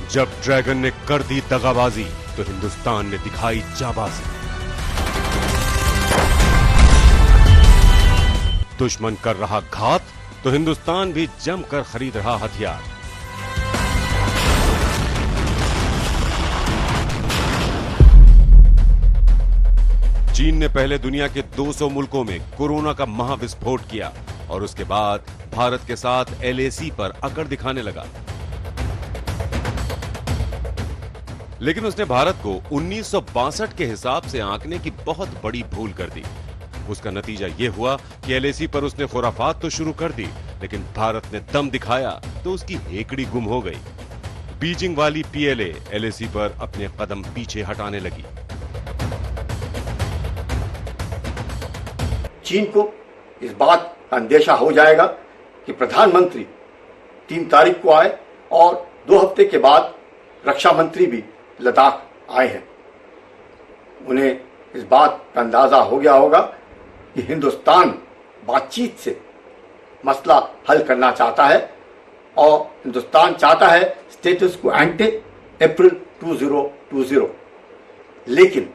जब ड्रैगन ने कर दी दगाबाजी तो हिंदुस्तान ने दिखाई जाबाजी। दुश्मन कर रहा घात तो हिंदुस्तान भी जमकर खरीद रहा हथियार। चीन ने पहले दुनिया के 200 मुल्कों में कोरोना का महाविस्फोट किया और उसके बाद भारत के साथ एलएसी पर अकड़ दिखाने लगा। लेकिन उसने भारत को 1962 के हिसाब से आंकने की बहुत बड़ी भूल कर दी। उसका नतीजा यह हुआ कि एलएसी पर उसने खुराफात तो शुरू कर दी, लेकिन भारत ने दम दिखाया तो उसकी हेकड़ी गुम हो गई। बीजिंग वाली पीएलए एलएसी पर अपने कदम पीछे हटाने लगी। चीन को इस बात का अंदेशा हो जाएगा कि प्रधानमंत्री 3 तारीख को आए और 2 हफ्ते के बाद रक्षा मंत्री भी लद्दाख आए हैं। उन्हें इस बात का अंदाजा हो गया होगा कि हिंदुस्तान बातचीत से मसला हल करना चाहता है और हिंदुस्तान चाहता है स्टेटस को एंटे अप्रैल 2020। लेकिन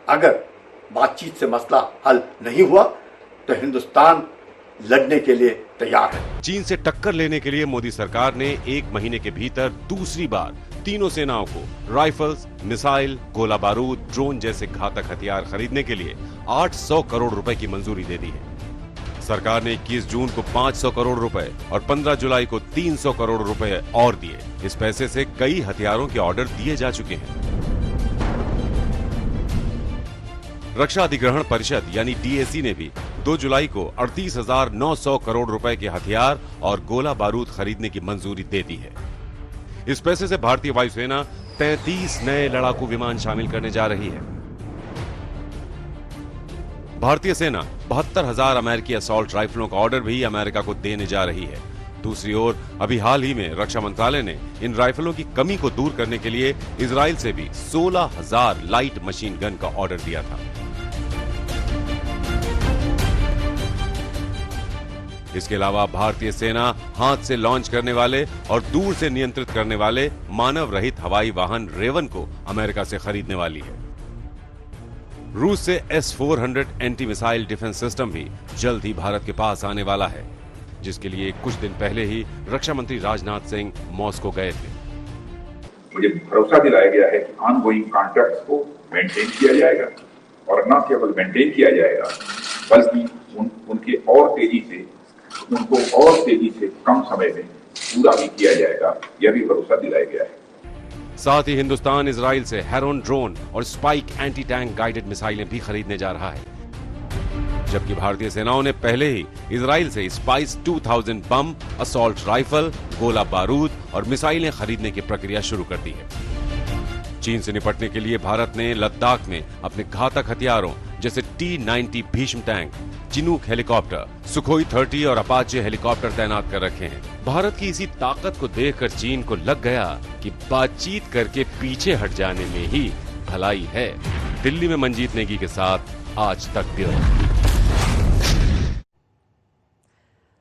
अगर बातचीत से मसला हल नहीं हुआ तो हिंदुस्तान लड़ने के लिए तैयार है। चीन से टक्कर लेने के लिए मोदी सरकार ने 1 महीने के भीतर दूसरी बार तीनों सेनाओं को राइफल्स, मिसाइल, गोला बारूद, ड्रोन जैसे घातक हथियार खरीदने के लिए 800 करोड़ रुपए की मंजूरी दे दी है। सरकार ने 21 जून को 500 करोड़ रुपए और 15 जुलाई को 300 करोड़ रुपए और दिए। इस पैसे से कई हथियारों के ऑर्डर दिए जा चुके हैं। रक्षा अधिग्रहण परिषद यानी डीएसी ने भी 2 जुलाई को 38,900 करोड़ रुपए के हथियार और गोला बारूद खरीदने की मंजूरी दे दी है। इस पैसे से भारतीय वायुसेना 33 नए लड़ाकू विमान शामिल करने जा रही है। भारतीय सेना 72,000 अमेरिकी असॉल्ट राइफलों का ऑर्डर भी अमेरिका को देने जा रही है। दूसरी ओर अभी हाल ही में रक्षा मंत्रालय ने इन राइफलों की कमी को दूर करने के लिए इजराइल से भी 16,000 लाइट मशीन गन का ऑर्डर दिया था। इसके अलावा भारतीय सेना हाथ से लॉन्च करने वाले और दूर से नियंत्रित करने वाले मानव रहित हवाई वाहन रेवन को अमेरिका से खरीदने वाली है। रूस से S-400 anti missile defence system भी जल्द ही भारत के पास आने वाला है, जिसके लिए कुछ दिन पहले ही रक्षा मंत्री राजनाथ सिंह मॉस्को गए थे। मुझे भरोसा दिलाया गया है कि ऑनगोइंग कॉन्ट्रैक्ट्स को मेंटेन किया जाएगा और न केवल मेंटेन किया जाएगा बल्कि उनको और तेजी से कम समय में पूरा भी किया जाएगा, यह भी भरोसा दिलाया गया है। साथ ही हिंदुस्तान इजराइल से हेरोन ड्रोन और स्पाइक एंटी टैंक गाइडेड मिसाइलें भी खरीदने जा रहा है, जबकि भारतीय सेनाओं ने पहले ही इजराइल से स्पाइस 2000 बम, असॉल्ट राइफल, गोला बारूद और मिसाइलें खरीदने की प्रक्रिया शुरू कर दी है। चीन से निपटने के लिए भारत ने लद्दाख में अपने घातक हथियारों जैसे T-90 Bhishma tank, Chinook helicopter, Sukhoi 30 और अपाचे हेलीकॉप्टर तैनात कर रखे हैं। भारत की इसी ताकत को देखकर चीन को लग गया कि बातचीत करके पीछे हट जाने में ही भलाई है। दिल्ली में मंजीत नेगी के साथ आज तक ब्यूरो।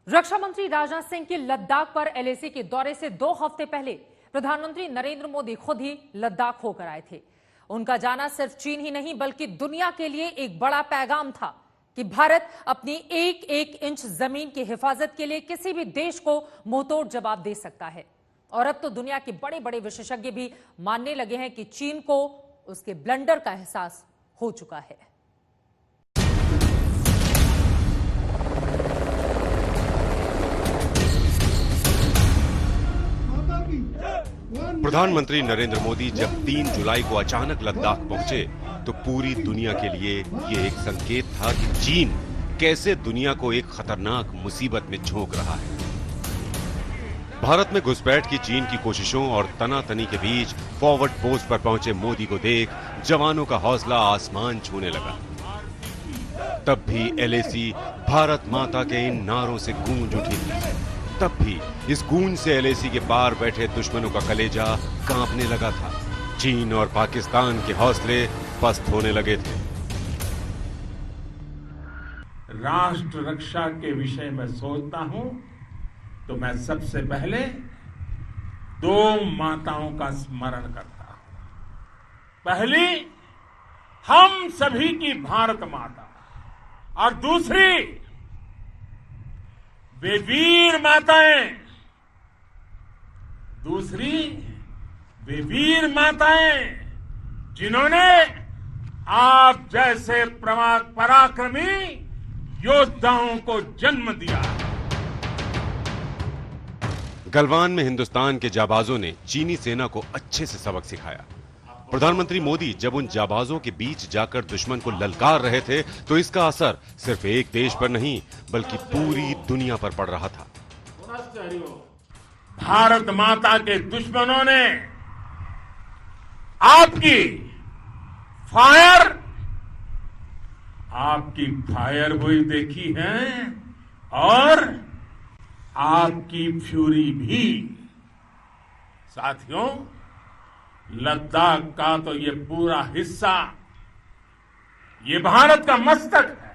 रक्षा मंत्री राजनाथ सिंह के लद्दाख पर एलएसी के दौरे से 2 हफ्ते पहले प्रधानमंत्री नरेंद्र मोदी खुद ही लद्दाख होकर आए थे। उनका जाना सिर्फ चीन ही नहीं बल्कि दुनिया के लिए एक बड़ा पैगाम था कि भारत अपनी एक एक इंच जमीन की हिफाजत के लिए किसी भी देश को मुंहतोड़ जवाब दे सकता है। और अब तो दुनिया के बड़े बड़े विशेषज्ञ भी मानने लगे हैं कि चीन को उसके ब्लंडर का एहसास हो चुका है। प्रधानमंत्री नरेंद्र मोदी जब 3 जुलाई को अचानक लद्दाख पहुंचे तो पूरी दुनिया के लिए ये एक संकेत था कि चीन कैसे दुनिया को एक खतरनाक मुसीबत में झोंक रहा है। भारत में घुसपैठ की चीन की कोशिशों और तनातनी के बीच फॉरवर्ड पोस्ट पर पहुंचे मोदी को देख जवानों का हौसला आसमान छूने लगा। तब भी एलएसी भारत माता के इन नारों से गूंज उठी थी। तब भी इस गूंज से एलएसी के पार बैठे दुश्मनों का कलेजा कांपने लगा था। चीन और पाकिस्तान के हौसले पस्त होने लगे थे। राष्ट्र रक्षा के विषय में सोचता हूं तो मैं सबसे पहले दो माताओं का स्मरण करता हूं। पहली हम सभी की भारत माता और दूसरी वे वीर माताएं, जिन्होंने आप जैसे पराक्रमी योद्धाओं को जन्म दिया। गलवान में हिंदुस्तान के जाबाजों ने चीनी सेना को अच्छे से सबक सिखाया। प्रधानमंत्री मोदी जब उन जाबाजों के बीच जाकर दुश्मन को ललकार रहे थे तो इसका असर सिर्फ एक देश पर नहीं बल्कि पूरी दुनिया पर पड़ रहा था। भारत माता के दुश्मनों ने आपकी फायर हुई देखी है और आपकी फ्यूरी भी। साथियों, लद्दाख का तो ये पूरा हिस्सा ये भारत का मस्तक है।